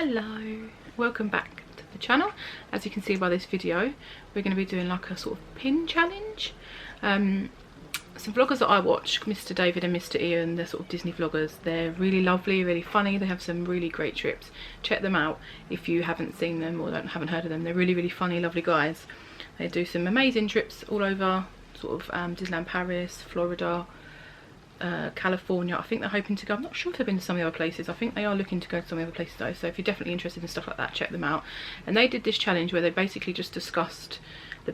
Hello, welcome back to the channel. As you can see by this video, we're going to be doing like a sort of pin challenge. Some vloggers that I watch, Mr. David and Mr. Ian, they're sort of Disney vloggers. They're really lovely, really funny. They have some really great trips. Check them out if you haven't seen them or haven't heard of them. They're really, really funny, lovely guys. They do some amazing trips all over sort of Disneyland Paris, Florida, California. I think they're hoping to go. I'm not sure if they've been to some of the other places. I think they are looking to go to some of the other places though, so if you're definitely interested in stuff like that, check them out. And they did this challenge where they basically just discussed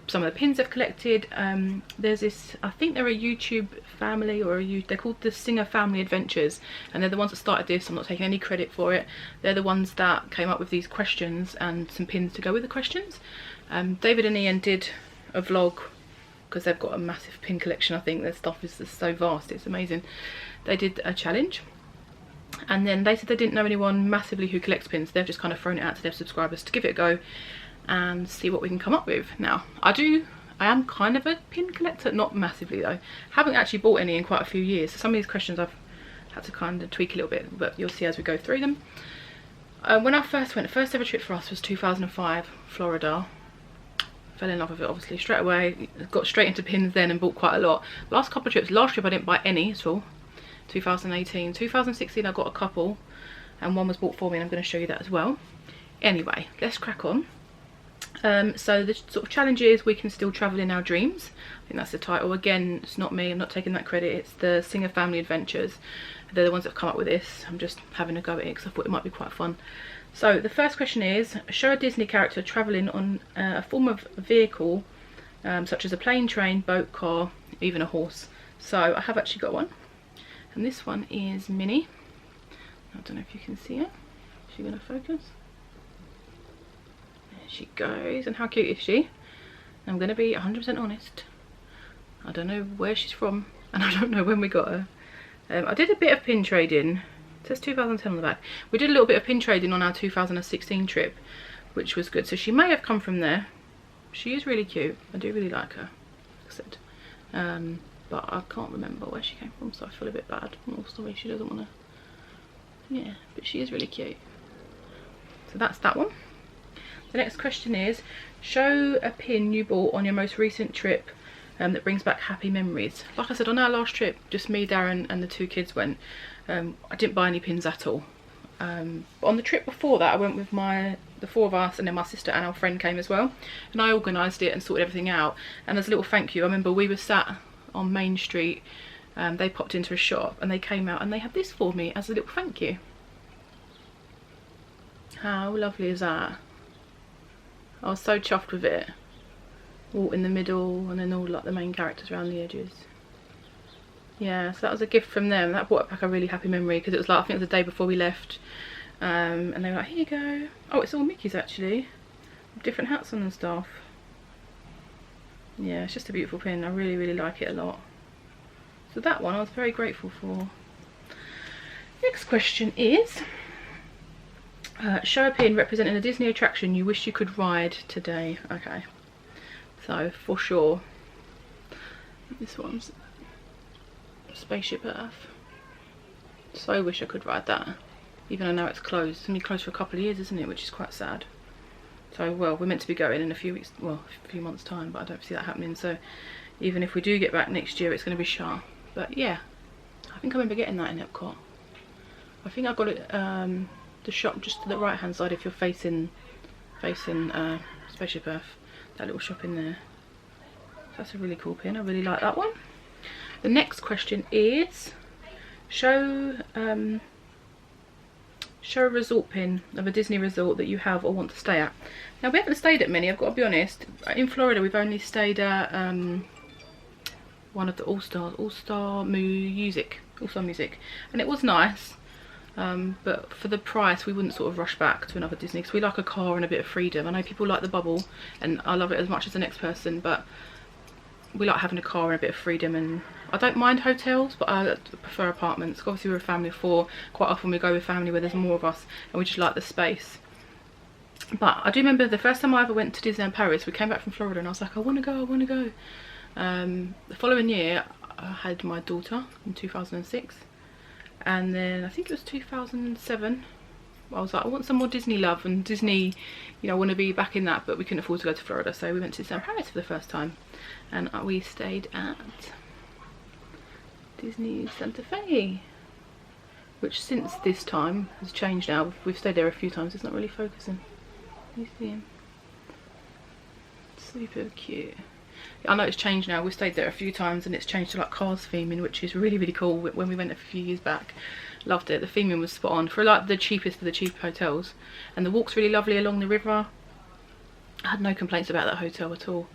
some of the pins they've collected. There's this, I think they're a YouTube family, or they're called the Singer Family Adventures, and they're the ones that started this. I'm not taking any credit for it. They're the ones that came up with these questions and some pins to go with the questions. David and Ian did a vlog because they've got a massive pin collection. I think their stuff is just so vast, it's amazing. They did a challenge, and then they said they didn't know anyone massively who collects pins. They've just kind of thrown it out to their subscribers to give it a go and see what we can come up with. Now, I am kind of a pin collector, not massively though. Haven't actually bought any in quite a few years, so some of these questions I've had to kind of tweak a little bit, but you'll see as we go through them. When I first went, the first ever trip for us was 2005, Florida. Fell in love with it obviously straight away, got straight into pins then and bought quite a lot. Last couple of trips, last trip I didn't buy any at all. 2018, 2016 I got a couple, and one was bought for me, and I'm going to show you that as well. Anyway, let's crack on. So the sort of challenge is we can still travel in our dreams. I think that's the title. Again, it's not me, I'm not taking that credit, it's the Singer Family Adventures. They're the ones that have come up with this. I'm just having a go at it because I thought it might be quite fun. So the first question is, show a Disney character travelling on a form of vehicle, such as a plane, train, boat, car, even a horse. So I have actually got one, and this one is Minnie. I don't know if you can see her. Is she going to focus? There she goes. And how cute is she? I'm going to be 100% honest, I don't know where she's from, and I don't know when we got her. I did a bit of pin trading. It says 2010 on the back. We did a little bit of pin trading on our 2016 trip, which was good. So she may have come from there. She is really cute. I do really like her, like I said. But I can't remember where she came from, so I feel a bit bad. Oh, sorry, she doesn't want to. Yeah, but she is really cute. So that's that one. The next question is, show a pin you bought on your most recent trip that brings back happy memories. Like I said, on our last trip, just me, Darren and the two kids went. I didn't buy any pins at all. But on the trip before that, I went with the four of us, and then my sister and our friend came as well, and I organised it and sorted everything out. And as a little thank you, I remember we were sat on Main Street, they popped into a shop and they came out and they had this for me as a little thank you. How lovely is that? I was so chuffed with it. All in the middle, and then all like the main characters around the edges. Yeah, so that was a gift from them. That brought back a really happy memory, because it was like, I think it was the day before we left, and they were like, here you go. Oh, it's all Mickey's actually, with different hats on and stuff. Yeah, it's just a beautiful pin. I really, really like it a lot. So that one I was very grateful for. Next question is, show a pin representing a Disney attraction you wish you could ride today. Okay, so for sure, this one's Spaceship Earth. So wish I could ride that, even though now it's closed. It's going to be closed for a couple of years, isn't it, which is quite sad. So, well, we're meant to be going in a few weeks, well, a few months time, but I don't see that happening. So even if we do get back next year, it's going to be shut. But yeah, I think I remember getting that in Epcot. I think I got it, the shop just to the right hand side if you're facing Spaceship Earth, that little shop in there. That's a really cool pin. I really like that one. The next question is, show a resort pin of a Disney resort that you have or want to stay at. Now, we haven't stayed at many, I've got to be honest. In Florida, we've only stayed at one of the All-Star Music, and it was nice. But for the price, we wouldn't sort of rush back to another Disney, because we like a car and a bit of freedom. I know people like the bubble, and I love it as much as the next person, but we like having a car and a bit of freedom. And I don't mind hotels, but I prefer apartments. Obviously we're a family of four. Quite often we go with family where there's more of us, and we just like the space. But I do remember the first time I ever went to Disneyland Paris, we came back from Florida and I was like, I want to go, I want to go. The following year I had my daughter in 2006, and then I think it was 2007 I was like, I want some more Disney love, and Disney, you know, I want to be back in that, but we couldn't afford to go to Florida, so we went to Disneyland Paris for the first time, and we stayed at Disney Santa Fe, which since this time has changed now. We've stayed there a few times. It's not really focusing. You see him? Super cute. I know it's changed now. We stayed there a few times and it's changed to like Cars theming, which is really, really cool. When we went a few years back, loved it. The theming was spot on for like the cheapest of the cheap hotels, and the walk's really lovely along the river. I had no complaints about that hotel at all.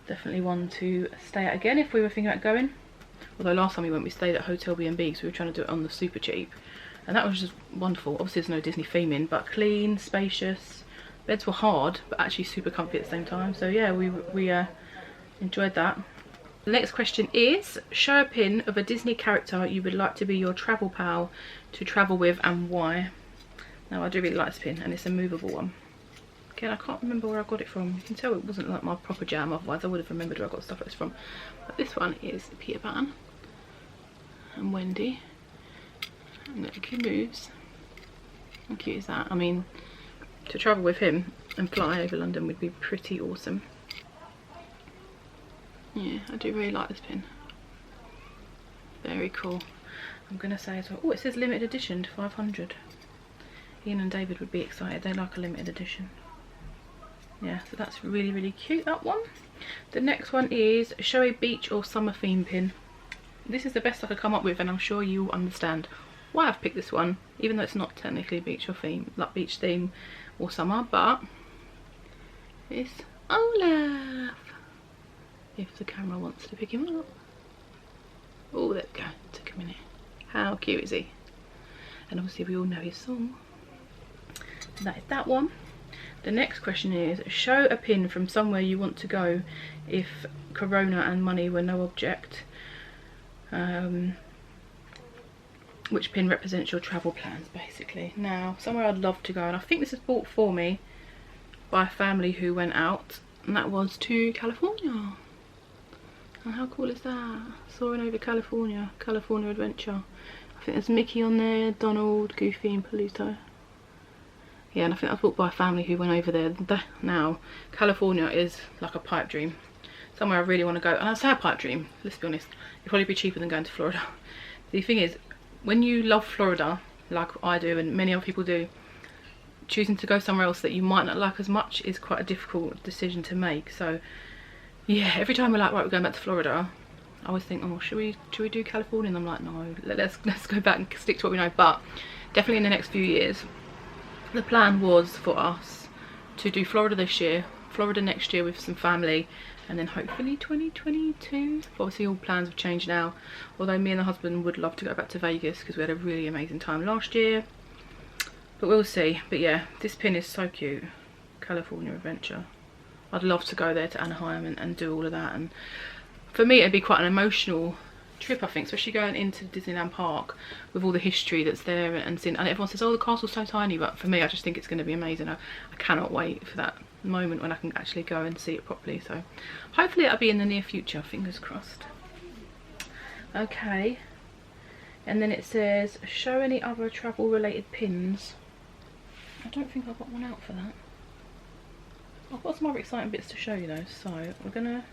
Definitely one to stay at again if we were thinking about going. Although last time we went, we stayed at Hotel B&B, so we were trying to do it on the super cheap, and that was just wonderful. Obviously there's no Disney theming, but clean, spacious. Beds were hard but actually super comfy at the same time, so yeah, we enjoyed that. The next question is, show a pin of a Disney character you would like to be your travel pal to travel with, and why. Now I do really like this pin, and it's a movable one. Again, I can't remember where I got it from. You can tell it wasn't like my proper jam, otherwise I would have remembered where I got stuff like this from. But this one is Peter Pan and Wendy, and look, he moves. How cute is that? I mean, to travel with him and fly over London would be pretty awesome. Yeah, I do really like this pin. Very cool. I'm going to say as well, oh, it says limited edition to 500. Ian and David would be excited. They like a limited edition. Yeah, so that's really, really cute, that one. The next one is, show a beach or summer theme pin. This is the best I could come up with, and I'm sure you'll understand why I've picked this one, even though it's not technically beach or theme, like beach theme or summer, but it's Olaf. If the camera wants to pick him up. Oh, there we go. Took a minute. How cute is he? And obviously we all know his song. And that is that one. The next question is, show a pin from somewhere you want to go if Corona and money were no object. Which pin represents your travel plans, basically. Now, somewhere I'd love to go, and I think this is bought for me by a family who went out, and that was to California. And how cool is that? Soaring over California, California Adventure. I think there's Mickey on there, Donald, Goofy and Pluto. Yeah, and I think I was bought by a family who went over there. Now, California is like a pipe dream. Somewhere I really want to go. And I say a pipe dream, let's be honest. It'd probably be cheaper than going to Florida. The thing is, when you love Florida, like I do and many other people do, choosing to go somewhere else that you might not like as much is quite a difficult decision to make. So yeah, every time we're like, right, we're going back to Florida, I always think, oh, should we do California? And I'm like, no, let's go back and stick to what we know. But definitely in the next few years, the plan was for us to do Florida this year, Florida next year with some family, and then hopefully 2022. Obviously all plans have changed now, although me and the husband would love to go back to Vegas because we had a really amazing time last year, but we'll see. But yeah, this pin is so cute. California Adventure. I'd love to go there to Anaheim and do all of that, and for me it'd be quite an emotional trip, I think, especially going into Disneyland Park with all the history that's there and seeing, and everyone says, oh, the castle's so tiny, but for me I just think it's going to be amazing. I cannot wait for that moment when I can actually go and see it properly, so hopefully it'll be in the near future, fingers crossed. Okay, and then it says, show any other travel related pins. I don't think I've got one out for that. I've got some other exciting bits to show you though, so we're gonna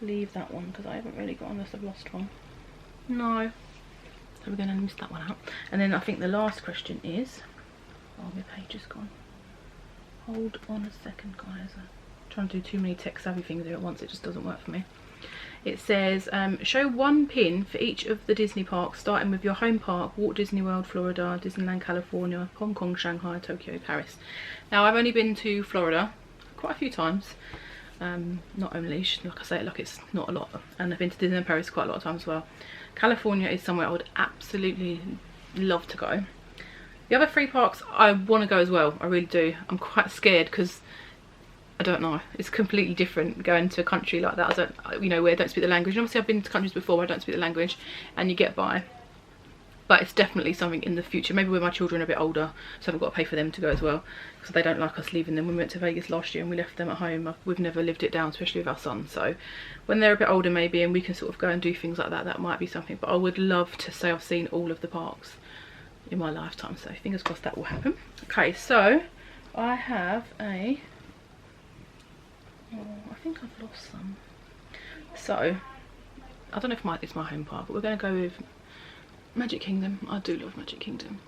leave that one because I haven't really got, unless I've lost one. No, so we're gonna miss that one out. And then I think the last question is, oh, my page is gone. Hold on a second, guys. I'm trying to do too many tech savvy things here at once, it just doesn't work for me. It says, show one pin for each of the Disney parks, starting with your home park, Walt Disney World, Florida, Disneyland, California, Hong Kong, Shanghai, Tokyo, Paris. Now, I've only been to Florida quite a few times. Not only, like I say, like it's not a lot, and I've been to Disneyland Paris quite a lot of times as well. California is somewhere I would absolutely love to go. The other three parks I want to go as well, I really do. I'm quite scared because I don't know, it's completely different going to a country like that. I don't, you know, where I don't speak the language. And obviously I've been to countries before where I don't speak the language and you get by, but it's definitely something in the future, maybe when my children are a bit older, so I've got to pay for them to go as well, because they don't like us leaving them. When we went to Vegas last year and we left them at home, we've never lived it down, especially with our son. So when they're a bit older maybe and we can sort of go and do things like that, that might be something. But I would love to say I've seen all of the parks. in my lifetime, so fingers crossed that will happen. Okay, so I have a, oh, I think I've lost some. So I don't know if it's my home part, but we're going to go with Magic Kingdom. I do love Magic Kingdom,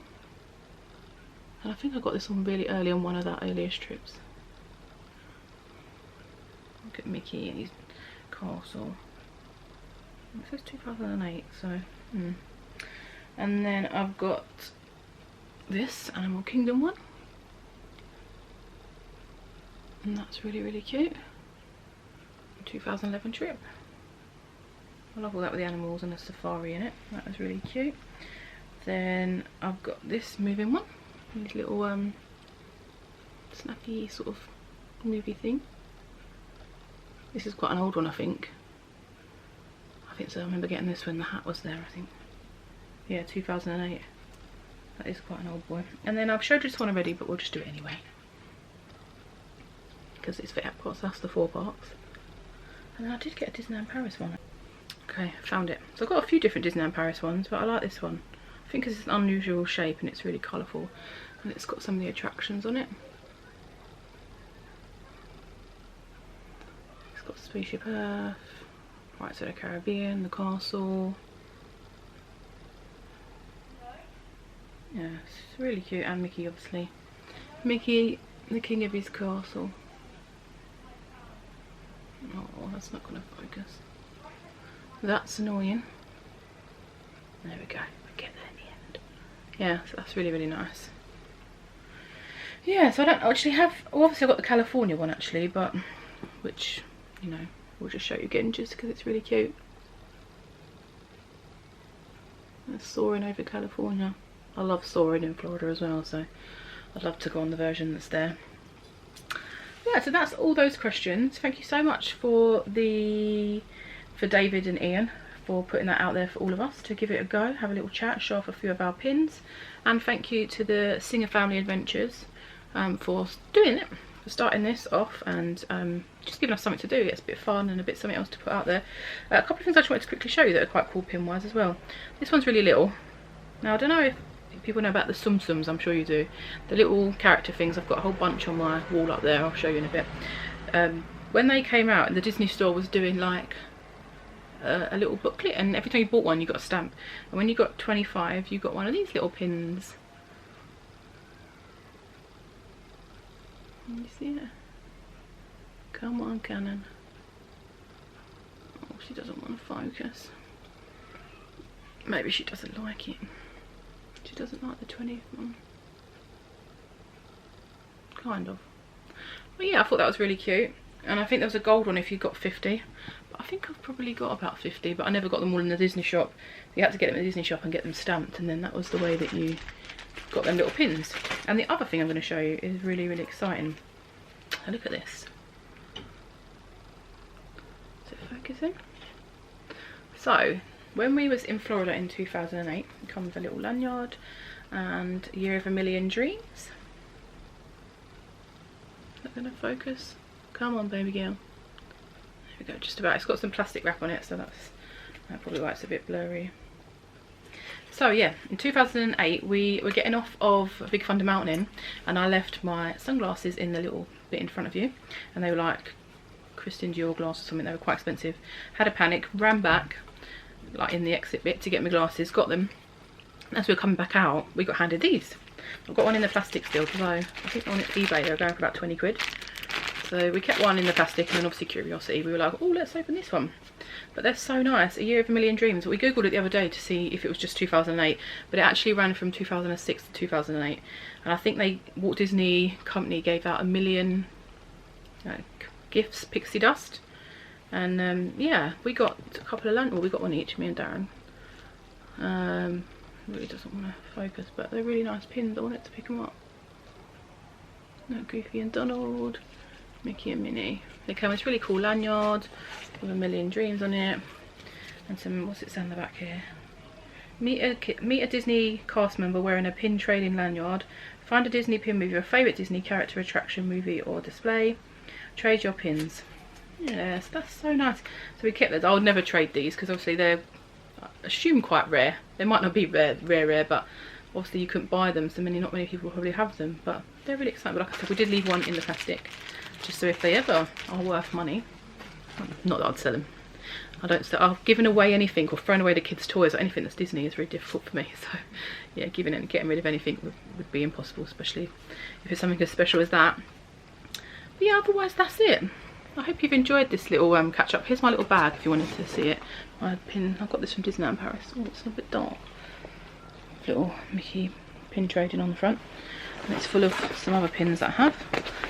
and I think I got this one really early on one of our earliest trips. Look at Mickey and his castle. It says 2008, so and then I've got this Animal Kingdom one, and that's really, really cute. 2011 trip. I love all that with the animals and the safari in it. That was really cute. Then I've got this moving one, these little snappy sort of movie thing. This is quite an old one, I think. I think so. I remember getting this when the hat was there, I think. Yeah, 2008. That is quite an old boy. And then I've showed you this one already, but we'll just do it anyway, because it's for Epcot, so that's the 4 parks. And then I did get a Disneyland Paris one. Okay, I found it. So I've got a few different Disneyland Paris ones, but I like this one. I think it's an unusual shape and it's really colourful. And it's got some of the attractions on it. It's got Spaceship Earth, Pirates of the Caribbean, the castle. Yeah, it's really cute, and Mickey obviously. Mickey, the king of his castle. Oh, that's not going to focus. That's annoying. There we go. We get there in the end. Yeah, so that's really, really nice. Yeah, so I don't actually have, well, obviously I've got the California one actually, but which, you know, we'll just show you again just because it's really cute. It's soaring over California. I love soaring in Florida as well, so I'd love to go on the version that's there. Yeah, so that's all those questions. Thank you so much for David and Ian for putting that out there for all of us to give it a go, have a little chat, show off a few of our pins. And thank you to the Singer Family Adventures for doing it, for starting this off, and just giving us something to do. It's a bit fun and a bit something else to put out there. A couple of things I just wanted to quickly show you that are quite cool pin wise as well. This one's really little. Now I don't know if people know about the Tsum Tsums, I'm sure you do. The little character things, I've got a whole bunch on my wall up there, I'll show you in a bit. When they came out, and the Disney store was doing like a little booklet, and every time you bought one you got a stamp, and when you got 25 you got one of these little pins. Can you see it? Come on, Canon. Oh, she doesn't want to focus. Maybe she doesn't like it. She doesn't like the 20th one. Kind of. But yeah, I thought that was really cute. And I think there was a gold one if you got 50. But I think I've probably got about 50, but I never got them all in the Disney shop. You had to get them in the Disney shop and get them stamped, and then that was the way that you got them little pins. And the other thing I'm going to show you is really, really exciting. Now look at this. Is it focusing? So, when we was in Florida in 2008, it comes with a little lanyard and Year of a Million Dreams. Is that going to focus? Come on, baby girl. There we go, just about. It's got some plastic wrap on it, so that's probably why it's a bit blurry. So yeah, in 2008 we were getting off of Big Thunder Mountain, and I left my sunglasses in the little bit in front of you, and they were like Christian Dior glasses or something. They were quite expensive. Had a panic, ran back like in the exit bit to get my glasses, got them. As we were coming back out, we got handed these. I've got one in the plastic still, because I think on eBay they're going for about 20 quid. So we kept one in the plastic, and then obviously curiosity, we were like, oh, let's open this one. But they're so nice. A Year of a Million Dreams. We googled it the other day to see if it was just 2008, but it actually ran from 2006 to 2008. And I think Walt Disney Company gave out 1 million gifts, pixie dust. And yeah, we got a couple of lanterns. Well, we got one each, me and Darren. Really doesn't want to focus, but they're really nice pins. I wanted to pick them up. No, Goofy and Donald, Mickey and Minnie. They come with this really cool lanyard with 1 million dreams on it, and some, what's it say on the back here? Meet a Disney cast member wearing a pin trading lanyard. Find a Disney pin with your favourite Disney character, attraction, movie or display. Trade your pins. Yes, that's so nice. So we kept those. I would never trade these because obviously they're, I assume, quite rare. They might not be rare, but obviously you couldn't buy them, so not many people probably have them, but they're really exciting. But like I said, we did leave one in the plastic, just so if they ever are worth money, not that I'd sell them. I don't sell, giving away anything or throwing away the kids' toys or anything that's Disney is very difficult for me. So yeah, getting rid of anything would be impossible, especially if it's something as special as that. But yeah, otherwise that's it. I hope you've enjoyed this little catch up. Here's my little bag if you wanted to see it. My pin, I got this from Disneyland Paris. Oh, it's a bit dark. Little Mickey pin trading on the front. And it's full of some other pins that I have.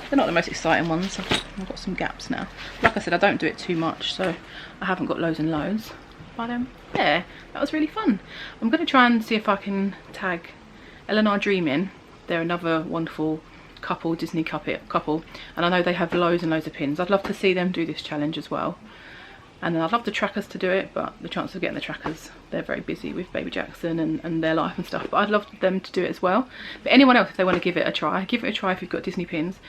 They're not the most exciting ones. I've got some gaps now. Like I said, I don't do it too much, so I haven't got loads and loads. But yeah, that was really fun. I'm going to try and see if I can tag Eleanor Dreamin'. They're another wonderful couple, Disney couple, and I know they have loads and loads of pins. I'd love to see them do this challenge as well. And then I'd love the trackers to do it, but the chance of getting the trackers, they're very busy with Baby Jackson and their life and stuff. But I'd love them to do it as well. But anyone else, if they want to give it a try if you've got Disney pins.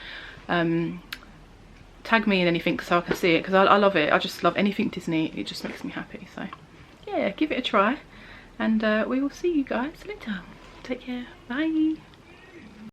Tag me in anything so I can see it, because I love it. I just love anything Disney. It just makes me happy. So yeah, give it a try. And we will see you guys later. Take care. Bye.